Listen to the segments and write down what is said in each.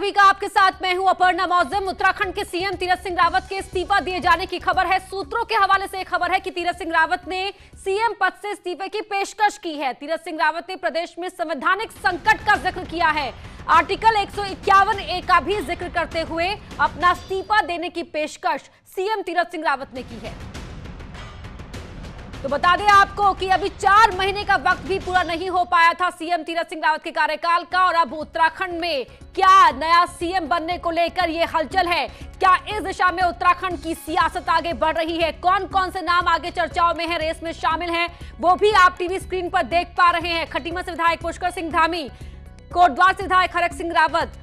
सभी का, आपके साथ मैं हूं अपर्णा मौजम। उत्तराखंड के सीएम तीरथ सिंह रावत के इस्तीफा दिए जाने की खबर है। सूत्रों के हवाले से एक खबर है कि तीरथ सिंह रावत ने सीएम पद से इस्तीफे की पेशकश की है। तीरथ सिंह रावत ने प्रदेश में संवैधानिक संकट का जिक्र किया है। आर्टिकल 151A का भी जिक्र करते हुए अपना इस्तीफा देने की पेशकश सीएम तीरथ सिंह रावत ने की है। तो बता दें आपको कि अभी 4 महीने का वक्त भी पूरा नहीं हो पाया था सीएम तीरथ सिंह रावत के कार्यकाल का, और अब उत्तराखंड में क्या नया सीएम बनने को लेकर ये हलचल है। क्या इस दिशा में उत्तराखंड की सियासत आगे बढ़ रही है? कौन कौन से नाम आगे चर्चाओं में है, रेस में शामिल हैं, वो भी आप टीवी स्क्रीन पर देख पा रहे हैं। खटीमा से विधायक पुष्कर सिंह धामी, कोटद्वार से विधायक हरक सिंह रावत,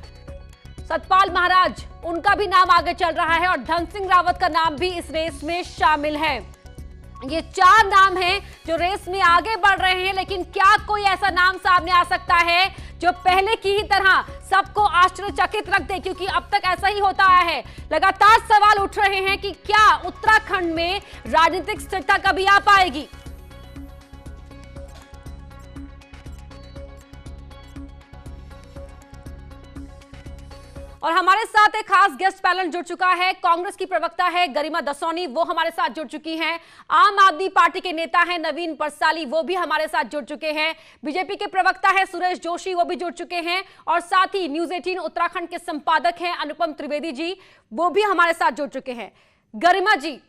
सतपाल महाराज, उनका भी नाम आगे चल रहा है, और धन सिंह रावत का नाम भी इस रेस में शामिल है। ये 4 नाम हैं जो रेस में आगे बढ़ रहे हैं, लेकिन क्या कोई ऐसा नाम सामने आ सकता है जो पहले की ही तरह सबको आश्चर्यचकित रख दे? क्योंकि अब तक ऐसा ही होता आया है। लगातार सवाल उठ रहे हैं कि क्या उत्तराखंड में राजनीतिक स्थिरता कभी आ पाएगी। और हमारे साथ एक खास गेस्ट पैनल जुड़ चुका है। कांग्रेस की प्रवक्ता है गरिमा दसौनी, वो हमारे साथ जुड़ चुकी हैं। आम आदमी पार्टी के नेता हैं नवीन परसाली, वो भी हमारे साथ जुड़ चुके हैं। बीजेपी के प्रवक्ता है सुरेश जोशी, वो भी जुड़ चुके हैं। और साथ ही न्यूज 18 उत्तराखंड के संपादक हैं अनुपम त्रिवेदी जी, वो भी हमारे साथ जुड़ चुके हैं। गरिमा जी,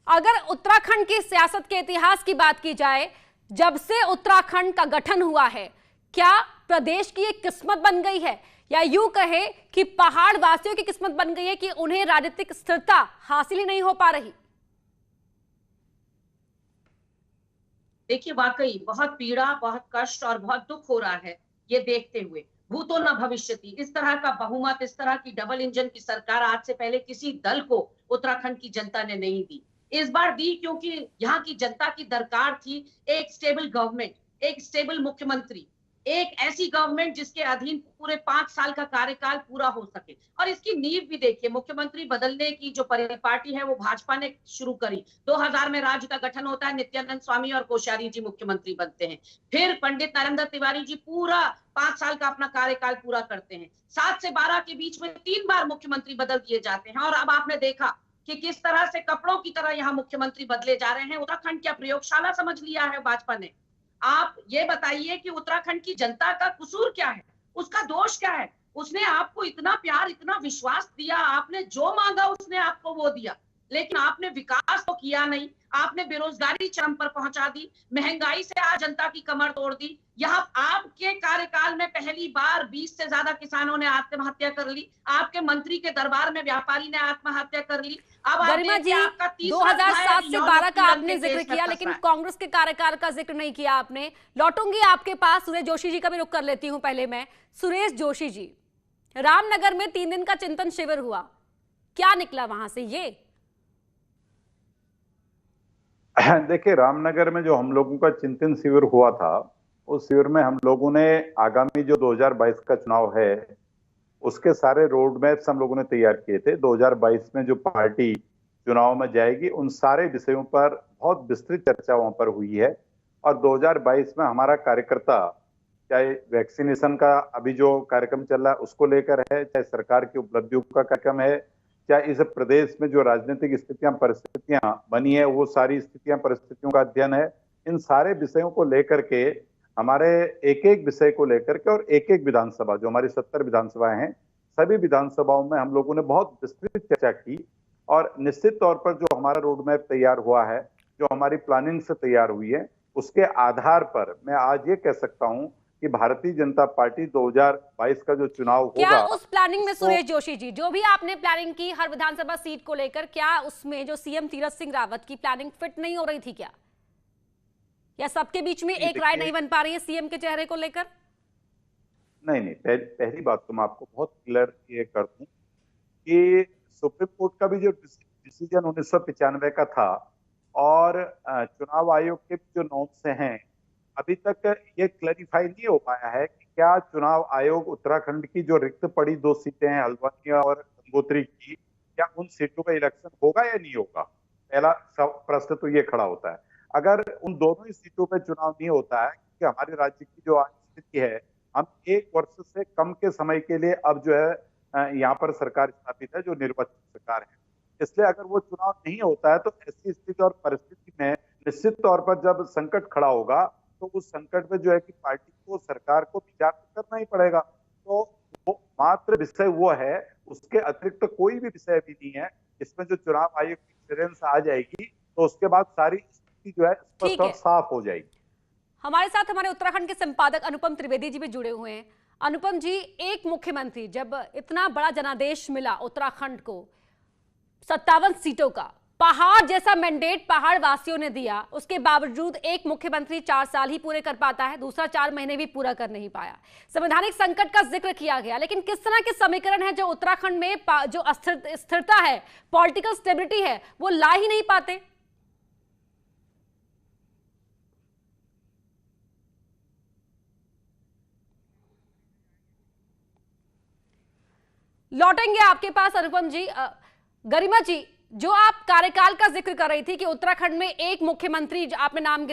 अगर उत्तराखंड की सियासत के इतिहास की बात की जाए, जब से उत्तराखंड का गठन हुआ है, क्या प्रदेश की एक किस्मत बन गई है, या यूं कहे कि पहाड़ वासियों की किस्मत बन गई है कि उन्हें राजनीतिक स्थिरता हासिल ही नहीं हो पा रही? देखिए, वाकई बहुत पीड़ा, बहुत कष्ट और बहुत दुख हो रहा है ये देखते हुए। भूतो न भविष्यति, इस तरह का बहुमत, इस तरह की डबल इंजन की सरकार आज से पहले किसी दल को उत्तराखंड की जनता ने नहीं दी। इस बार दी क्योंकि यहाँ की जनता की दरकार थी एक स्टेबल गवर्नमेंट, एक स्टेबल मुख्यमंत्री, एक ऐसी गवर्नमेंट जिसके अधीन पूरे 5 साल का कार्यकाल पूरा हो सके। और इसकी नींव भी देखिए, मुख्यमंत्री बदलने की जो परिपाटी है वो भाजपा ने शुरू करी। 2000 में राज्य का गठन होता है, नित्यानंद स्वामी और कोश्यारी जी मुख्यमंत्री बनते हैं। फिर पंडित नरेंद्र तिवारी जी पूरा 5 साल का अपना कार्यकाल पूरा करते हैं। 7 से 12 के बीच में 3 बार मुख्यमंत्री बदल दिए जाते हैं। और अब आपने देखा कि किस तरह से कपड़ों की तरह यहाँ मुख्यमंत्री बदले जा रहे हैं। उत्तराखंड क्या प्रयोगशाला समझ लिया है भाजपा ने? आप ये बताइए कि उत्तराखंड की जनता का कसूर क्या है, उसका दोष क्या है? उसने आपको इतना प्यार, इतना विश्वास दिया, आपने जो मांगा उसने आपको वो दिया, लेकिन आपने विकास तो किया नहीं। आपने बेरोजगारी चरम पर पहुंचा दी, महंगाई से आज जनता की कमर तोड़ दी। यहाँ आपके कार्यकाल में पहली बार 20 से ज्यादा किसानों ने आत्महत्या कर ली, आपके मंत्री के दरबार में व्यापारी ने आत्महत्या कर ली। अब गरिमा जी, 2007 से 12 का आपने जिक्र किया, लेकिन कांग्रेस के कार्यकाल का जिक्र नहीं किया आपने। लौटूंगी आपके पास, सुरेश जोशी जी का भी रुख कर लेती हूं। पहले मैं सुरेश जोशी जी, रामनगर में 3 दिन का चिंतन शिविर हुआ, क्या निकला वहां से? ये देखिए, रामनगर में जो हम लोगों का चिंतन शिविर हुआ था, उस शिविर में हम लोगों ने आगामी जो 2022 का चुनाव है उसके सारे रोड मैप्स हम लोगों ने तैयार किए थे। 2022 में जो पार्टी चुनाव में जाएगी उन सारे विषयों पर बहुत विस्तृत चर्चा वहां पर हुई है। और 2022 में हमारा कार्यकर्ता, चाहे वैक्सीनेशन का अभी जो कार्यक्रम चल रहा है उसको लेकर है, चाहे सरकार की उपलब्धियों का कार्यक्रम है, चाहे इस प्रदेश में जो राजनीतिक स्थितियां परिस्थितियां बनी है वो सारी स्थितियां परिस्थितियों का अध्ययन है। इन सारे विषयों को लेकर के, हमारे एक एक विषय को लेकर के, और एक एक विधानसभा, जो हमारी 70 विधानसभाएं हैं, सभी विधानसभाओं में हम लोगों ने बहुत विस्तृत चर्चा की। और निश्चित तौर पर जो हमारा रोड मैप तैयार हुआ है, जो हमारी प्लानिंग से तैयार हुई है, उसके आधार पर मैं आज ये कह सकता हूं कि भारतीय जनता पार्टी 2022 का जो चुनाव होगा, क्या उस प्लानिंग में सुरेश जोशी जी, जो भी आपने प्लानिंग की हर विधानसभा सीट को लेकर, क्या उसमें जो सीएम तीरथ सिंह रावत की प्लानिंग फिट नहीं हो रही थी क्या? या सबके बीच में एक राय नहीं बन पा रही है सीएम के चेहरे को लेकर? नहीं, पहली बात तो मैं आपको बहुत क्लियर ये कर दूं कि सुप्रीम कोर्ट का भी जो डिसीजन 1995 का था, और चुनाव आयोग के जो नॉर्म्स हैं, अभी तक ये क्लैरिफाई नहीं हो पाया है कि क्या चुनाव आयोग उत्तराखंड की जो रिक्त पड़ी 2 सीटें हैं, हल्द्वानी और गंगोत्री की, क्या उन सीटों का इलेक्शन होगा या नहीं होगा? पहला प्रश्न तो ये खड़ा होता है। अगर उन दोनों ही सीटों पे चुनाव नहीं होता है, क्योंकि हमारे राज्य की जो आज स्थिति है हम 1 वर्ष से कम के समय के लिए अब जो है यहाँ पर सरकार स्थापित है, जो निर्वाचित सरकार है। इसलिए अगर वो चुनाव नहीं होता है तो ऐसी स्थिति और परिस्थिति में निश्चित तौर पर जब संकट खड़ा होगा तो उस संकट में जो है कि पार्टी को, सरकार को विचार करना ही पड़ेगा। तो वो मात्र विषय वो है, उसके अतिरिक्त तो कोई भी विषय भी नहीं है। इसमें जो चुनाव आयोग की क्लियरेंस आ जाएगी तो उसके बाद सारी स्थिति जो है स्पष्ट और साफ हो जाएगी। हमारे साथ हमारे उत्तराखंड के संपादक अनुपम त्रिवेदी जी भी जुड़े हुए हैं। अनुपम जी, एक मुख्यमंत्री, जब इतना बड़ा जनादेश मिला उत्तराखंड को 57 सीटों का, पहाड़ जैसा मैंडेट पहाड़ वासियों ने दिया, उसके बावजूद एक मुख्यमंत्री 4 साल ही पूरे कर पाता है, दूसरा 4 महीने भी पूरा कर नहीं पाया। संवैधानिक संकट का जिक्र किया गया, लेकिन किस तरह के समीकरण है जो उत्तराखंड में जो स्थिरता है, पॉलिटिकल स्टेबिलिटी है, वो ला ही नहीं पाते? लौटेंगे आपके पास अनुपम जी। गरिमा जी, जो आप कार्यकाल का जिक्र कर रही थी कि उत्तराखंड में एक मुख्यमंत्री, आपने नाम